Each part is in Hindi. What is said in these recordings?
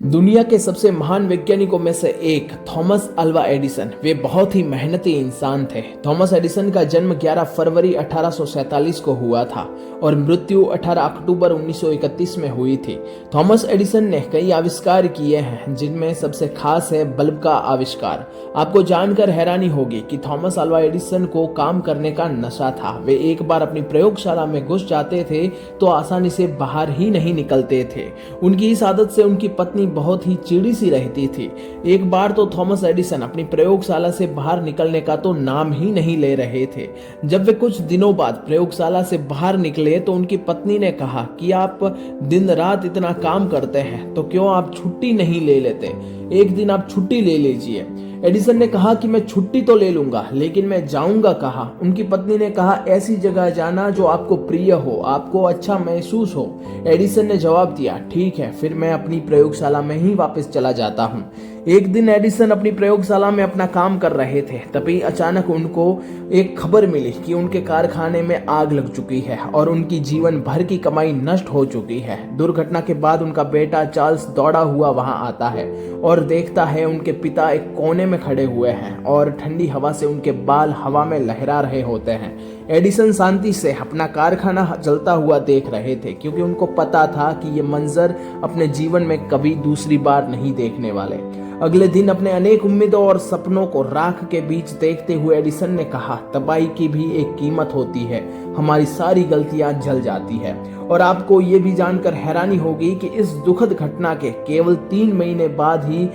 दुनिया के सबसे महान वैज्ञानिकों में से एक थॉमस अल्वा एडिसन वे बहुत ही मेहनती इंसान थे। थॉमस एडिसन का जन्म 11 फरवरी 1847 को हुआ था और मृत्यु 18 अक्टूबर 1931 में हुई थी। थॉमस एडिसन ने कई आविष्कार किए हैं, जिनमें सबसे खास है बल्ब का आविष्कार। आपको जानकर हैरानी होगी कि थॉमस अल्वा एडिसन को काम करने का नशा था। वे एक बार अपनी प्रयोगशाला में घुस जाते थे तो आसानी से बाहर ही नहीं निकलते थे। उनकी इस आदत से उनकी पत्नी बहुत ही चिड़ी सी रहती थी। एक बार तो थॉमस एडिसन अपनी प्रयोगशाला से बाहर निकलने का तो नाम ही नहीं ले रहे थे। जब वे कुछ दिनों बाद प्रयोगशाला से बाहर निकले तो उनकी पत्नी ने कहा कि आप दिन रात इतना काम करते हैं तो क्यों आप छुट्टी नहीं ले लेते, एक दिन आप छुट्टी ले लीजिए। एडिसन ने कहा कि मैं छुट्टी तो ले लूंगा, लेकिन मैं जाऊंगा कहाँ। उनकी पत्नी ने कहा, ऐसी जगह जाना जो आपको प्रिय हो, आपको अच्छा महसूस हो। एडिसन ने जवाब दिया, ठीक है, फिर मैं अपनी प्रयोगशाला में ही वापस चला जाता हूँ। एक दिन एडिसन अपनी प्रयोगशाला में अपना काम कर रहे थे, तभी अचानक उनको एक खबर मिली कि उनके कारखाने में आग लग चुकी है और उनकी जीवन भर की कमाई नष्ट हो चुकी है। दुर्घटना के बाद उनका बेटा चार्ल्स दौड़ा हुआ वहां आता है और देखता है उनके पिता एक कोने में खड़े हुए हैं और ठंडी हवा से उनके बाल हवा में लहरा रहे होते हैं। एडिसन शांति से अपना कारखाना जलता हुआ देख रहे थे, क्योंकि उनको पता था कि ये मंजर अपने जीवन में कभी दूसरी बार नहीं देखने वाले। अगले दिन अपने अनेक उम्मीदों और सपनों को राख के बीच देखते हुए एडिसन ने कहा, तबाही की भी एक कीमत होती है, हमारी सारी गलतियां जल जाती है। और आपको ये भी जानकर हैरानी होगी कि इस दुखद घटना के केवल 3 महीने बाद ही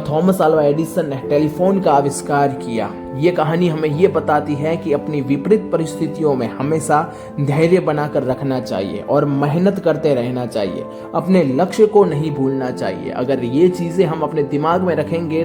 थॉमस अल्वा एडिसन ने टेलीफोन का आविष्कार किया। ये कहानी हमें ये बताती है कि अपनी विपरीत परिस्थितियों में हमेशा धैर्य बनाकर रखना चाहिए और मेहनत करते रहना चाहिए। अपने लक्ष्य को नहीं भूलना चाहिए। अगर ये चीजें हम अपने दिमाग में रखेंगे